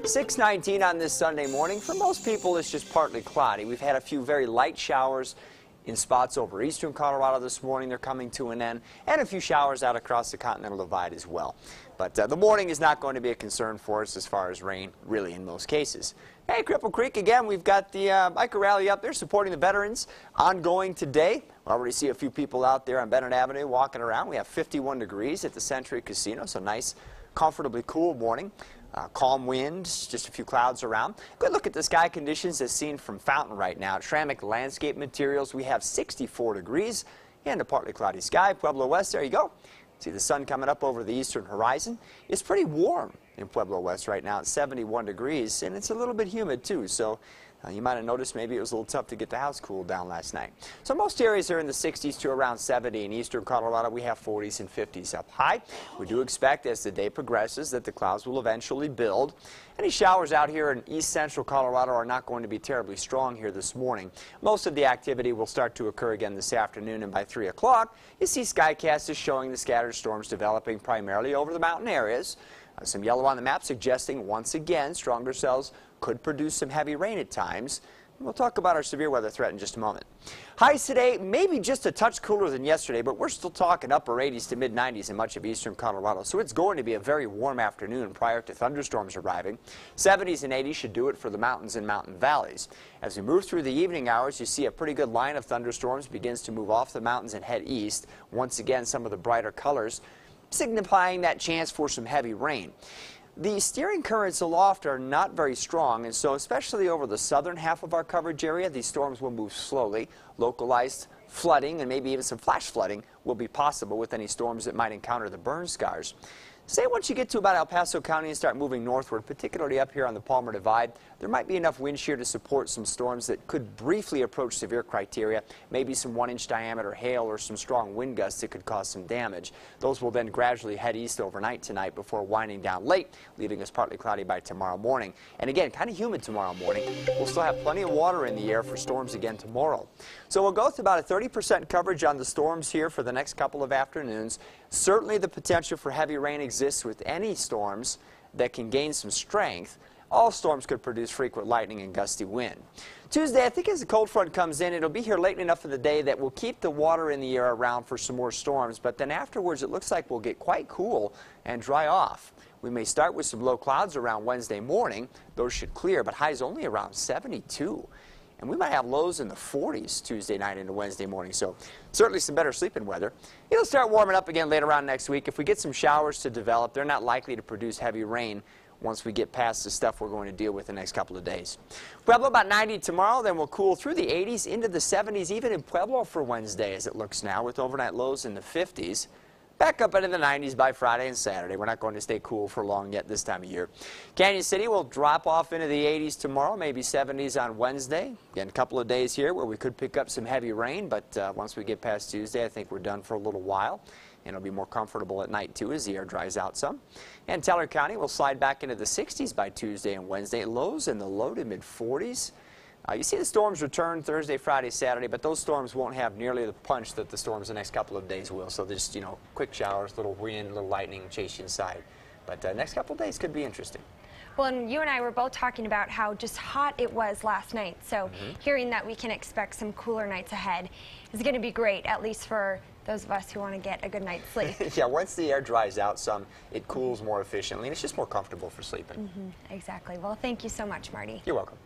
6:19 on this Sunday morning. For most people, it's just partly cloudy. We've had a few very light showers in spots over eastern Colorado this morning. They're coming to an end, and a few showers out across the Continental Divide as well. But the morning is not going to be a concern for us as far as rain, really, in most cases. Hey, Cripple Creek, again, we've got the biker rally up there supporting the veterans ongoing today. We already see a few people out there on Bennett Avenue walking around. We have 51 degrees at the Century Casino, so nice, comfortably cool morning. Calm winds, just a few clouds around. Good look at the sky conditions as seen from Fountain right now. At Ceramic Landscape Materials, we have 64 degrees and a partly cloudy sky. Pueblo West, there you go. See the sun coming up over the eastern horizon. It's pretty warm in Pueblo West right now. It's 71 degrees, and it's a little bit humid too. So you might have noticed maybe it was a little tough to get the house cooled down last night. So most areas are in the 60s to around 70. In eastern Colorado, we have 40s and 50s up high. We do expect as the day progresses that the clouds will eventually build. Any showers out here in east central Colorado are not going to be terribly strong here this morning. Most of the activity will start to occur again this afternoon, and by 3 o'clock, you see skycast is showing the scattered storms developing primarily over the mountain areas. Some yellow on the map suggesting once again stronger cells could produce some heavy rain at times. We'll talk about our severe weather threat in just a moment. Highs today, maybe just a touch cooler than yesterday, but we're still talking upper 80s to mid 90s in much of eastern Colorado. So it's going to be a very warm afternoon prior to thunderstorms arriving. 70s and 80s should do it for the mountains and mountain valleys. As we move through the evening hours, you see a pretty good line of thunderstorms begins to move off the mountains and head east. Once again, some of the brighter colors signifying that chance for some heavy rain. The steering currents aloft are not very strong, and so especially over the southern half of our coverage area, these storms will move slowly. Localized flooding and maybe even some flash flooding will be possible with any storms that might encounter the burn scars. Say once you get to about El Paso County and start moving northward, particularly up here on the Palmer Divide, there might be enough wind shear to support some storms that could briefly approach severe criteria, maybe some 1-inch diameter hail or some strong wind gusts that could cause some damage. Those will then gradually head east overnight tonight before winding down late, leaving us partly cloudy by tomorrow morning. And again, kind of humid tomorrow morning. We'll still have plenty of water in the air for storms again tomorrow. So we'll go with about a 30% coverage on the storms here for the next couple of afternoons. Certainly the potential for heavy rain exists with any storms that can gain some strength. All storms could produce frequent lightning and gusty wind. Tuesday, I think as the cold front comes in, it'll be here late enough in the day that we'll keep the water in the air around for some more storms, but then afterwards it looks like we'll get quite cool and dry off. We may start with some low clouds around Wednesday morning. Those should clear, but highs only around 72. And we might have lows in the 40s Tuesday night into Wednesday morning, so certainly some better sleeping weather. It'll start warming up again later on next week. If we get some showers to develop, they're not likely to produce heavy rain once we get past the stuff we're going to deal with the next couple of days. Pueblo about 90 tomorrow, then we'll cool through the 80s into the 70s, even in Pueblo for Wednesday as it looks now, with overnight lows in the 50s. Back up into the 90s by Friday and Saturday. We're not going to stay cool for long yet this time of year. Canyon City will drop off into the 80s tomorrow, maybe 70s on Wednesday. Again, a couple of days here where we could pick up some heavy rain, but once we get past Tuesday, I think we're done for a little while. And it'll be more comfortable at night, too, as the air dries out some. And Teller County will slide back into the 60s by Tuesday and Wednesday. Lows in the low to mid-40s. You see the storms return Thursday, Friday, Saturday, but those storms won't have nearly the punch that the storms the next couple of days will. So just, quick showers, little wind, little lightning, chase you inside. But next couple of days could be interesting. Well, and you and I were both talking about how just hot it was last night. So hearing that we can expect some cooler nights ahead is going to be great, at least for those of us who want to get a good night's sleep. Yeah, once the air dries out some, it cools more efficiently, and it's just more comfortable for sleeping. Exactly. Well, thank you so much, Marty. You're welcome.